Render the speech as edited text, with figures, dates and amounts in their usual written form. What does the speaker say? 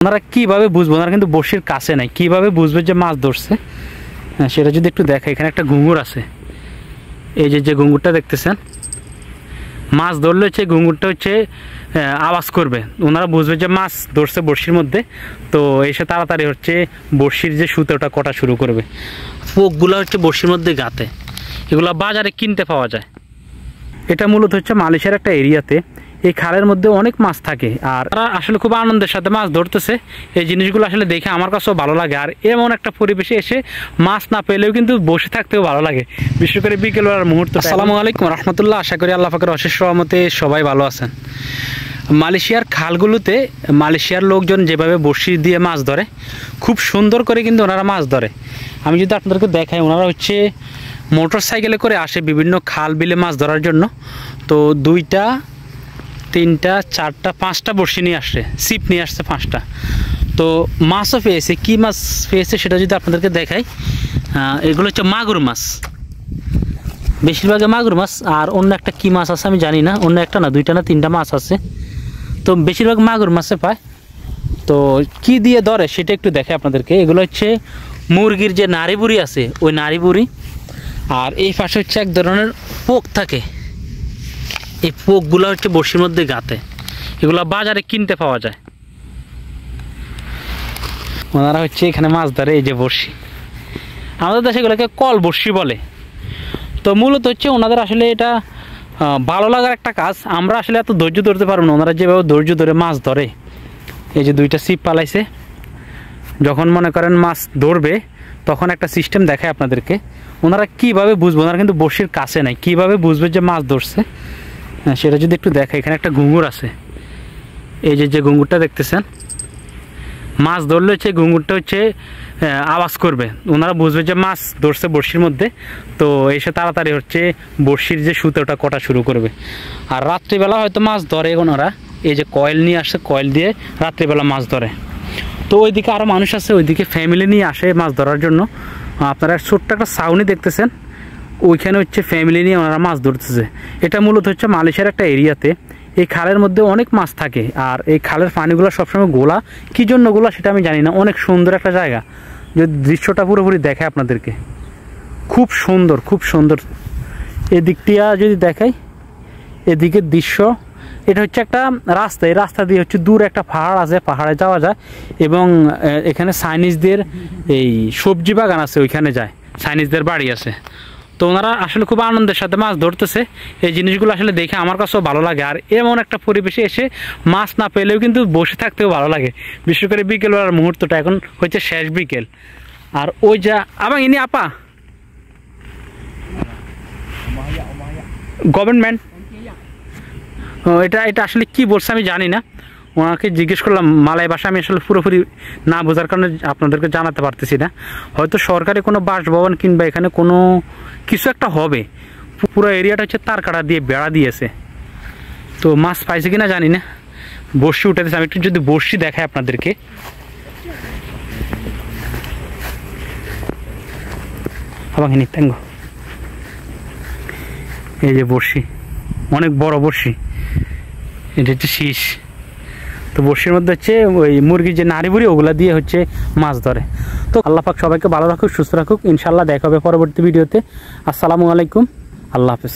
ওনারা কীভাবে বুঝবো, ওনারা কিন্তু বড়শির কাছে নাই, কীভাবে বুঝবে যে মাছ ধরছে? হ্যাঁ, সেটা যদি একটু দেখা, এখানে একটা ঘুঙুর আছে, এই যে ঘুঙুরটা দেখতেছেন, মাছ ধরলে হচ্ছে ঘুঙুরটা হচ্ছে আওয়াজ করবে, ওনারা বুঝবে যে মাছ ধরছে বড়শির মধ্যে। তো এসে তাড়াতাড়ি হচ্ছে বড়শির যে সুতোটা কটা শুরু করবে। পোকগুলো হচ্ছে বড়শির মধ্যে গাঁথে, এগুলো বাজারে কিনতে পাওয়া যায়। এটা মূলত হচ্ছে মালয়েশিয়ার একটা এরিয়াতে, এই খালের মধ্যে অনেক মাছ থাকে, আর তারা আসলে খুব আনন্দের সাথে মাছ ধরতেছে। এই জিনিসগুলো আসলে দেখে আমার কাছেও ভালো লাগে, আর এমন একটা পরিবেশে এসে মাছ না পেলেও কিন্তু বসে থাকতেও ভালো লাগে, বিশেষ করে বিকেলবেলার মুহূর্ত। আসসালামু আলাইকুম রহমতুল্লাহ, আশা করি আল্লাহ পাকের অশেষ রহমতে সবাই ভালো আছেন। মালয়েশিয়ার খালগুলোতে মালয়েশিয়ার লোকজন যেভাবে বড়শি দিয়ে মাছ ধরে, খুব সুন্দর করে কিন্তু ওনারা মাছ ধরে। আমি যদি আপনাদেরকে দেখাই, ওনারা হচ্ছে মোটর সাইকেলে করে আসে বিভিন্ন খাল বিলে মাছ ধরার জন্য। তো 2টা 3টা 4টা 5টা বড়শি নিয়ে আসছে, ছিপ নিয়ে আসছে 5টা। তো মাছও পেয়েছে, কী মাছ পেয়েছে সেটা যদি আপনাদেরকে দেখাই, এগুলো হচ্ছে মাগুর মাছ, বেশিরভাগে মাগুর মাছ। আর অন্য একটা কী মাছ আছে আমি জানি না, অন্য একটা না 2টা না 3টা মাছ আছে, তো বেশিরভাগ মাগুর মাছে পায়। তো কি দিয়ে ধরে সেটা একটু দেখে আপনাদেরকে। এগুলো হচ্ছে মুরগির যে নাড়ি বুড়ি আছে, ওই নাড়ি বুড়ি। আর এই পাশে হচ্ছে এক ধরনের পোক থাকে, এই পোকগুলো হচ্ছে বড়শির মধ্যে গাঁথে, এগুলো বাজারে কিনতে পাওয়া যায়। ওনারা হচ্ছে এখানে মাছ ধরে, এই যে বড়শি, আমাদের দেশে এগুলোকে কল বড়শি বলে। তো মূলত হচ্ছে ওনাদের আসলে এটা ভালো লাগার একটা কাজ। আমরা আসলে এত ধৈর্য ধরতে পারবো না, ওনারা যেভাবে ধৈর্য ধরে মাছ ধরে। এই যে 2টা ছিপ পালাইছে, যখন মনে করেন মাছ ধরবে তখন একটা সিস্টেম দেখায় আপনাদেরকে। ওনারা কীভাবে বুঝবো, ওনারা কিন্তু বড়শির কাছে নাই, কীভাবে বুঝবে যে মাছ ধরছে? হ্যাঁ, সেটা যদি একটু দেখা, এখানে একটা ঘুঙুর আছে, এই যে ঘুঙুরটা দেখতেছেন, মাছ ধরলে হচ্ছে ঘুঙুরটা হচ্ছে আওয়াজ করবে, ওনারা বুঝবে যে মাছ ধরছে বড়শির মধ্যে। তো এসে তাড়াতাড়ি হচ্ছে বড়শির যে সুতোটা কটা শুরু করবে। আর রাত্রিবেলা হয়তো মাছ ধরে ওনারা, এই যে কয়েল নিয়ে আসে, কয়েল দিয়ে রাত্রিবেলা মাছ ধরে। তো ওইদিকে আরও মানুষ আছে, ওইদিকে ফ্যামিলি নিয়ে আসে মাছ ধরার জন্য। আপনারা ছোট্ট একটা ছাউনি দেখতেছেন, ওইখানে হচ্ছে ফ্যামিলি নিয়ে ওনারা মাছ ধরতেছে। এটা মূলত হচ্ছে মালয়েশিয়ার একটা এরিয়াতে, এই খালের মধ্যে অনেক মাছ থাকে। আর এই খালের পানিগুলো সবসময় গোলা, কী জন্য গোলা সেটা আমি জানি না। অনেক সুন্দর একটা জায়গা, যদি দৃশ্যটা পুরোপুরি দেখায় আপনাদেরকে, খুব সুন্দর, খুব সুন্দর। এদিকটিয়া যদি দেখাই, এদিকের দৃশ্য, এটা হচ্ছে একটা রাস্তা, এই রাস্তা দিয়ে হচ্ছে দূরে একটা পাহাড় আছে, পাহাড়ে যাওয়া যায়। এবং এখানে চাইনিজদের এই সবজি বাগান আছে, ওইখানে যায়, চাইনিজদের বাড়ি আছে। তো ওনারা আসলে খুব আনন্দের সাথে মাছ ধরতেছে। এই জিনিসগুলো আসলে দেখে আমার কাছেও ভালো লাগে, আর এমন একটা পরিবেশে এসে মাছ না পেলেও কিন্তু বসে থাকতেও ভালো লাগে, বিশেষ করে বিকেলবেলার মুহূর্তটা। এখন হচ্ছে শেষ বিকেল, আর ওই যা আবার ইনি আপা গভর্নমেন্ট, এটা আসলে কি বলছে আমি জানি না, ওনাকে জিজ্ঞেস করলাম মালয় ভাষা, আমি আসলে পুরোপুরি না বোঝার কারণে আপনাদেরকে জানাতে পারতেছি না। হয়তো সরকারি কোনো বাসভবন কিংবা এখানে কোনো কিছু একটা হবে। পুরো এরিয়াটা হচ্ছে তার কাটা দিয়ে বেড়া দিয়েছে। তো মাছ পাইছে কিনা জানি না, বড়শি উঠেছে। আমি একটু যদি বড়শি দেখাই আপনাদেরকে, এই যে বড়শি, অনেক বড় বড়শি, এটা হচ্ছে শীষ। তো বড়শির মধ্যে হচ্ছে ওই মুরগির যে নাড়ি বুড়ি, ওগুলা দিয়ে হচ্ছে মাছ ধরে। তো আল্লাহ পাক সবাইকে ভালো রাখুক, সুস্থ রাখুক। ইনশাল্লাহ দেখা হবে পরবর্তী ভিডিওতে। আসসালামু আলাইকুম, আল্লাহ হাফেজ।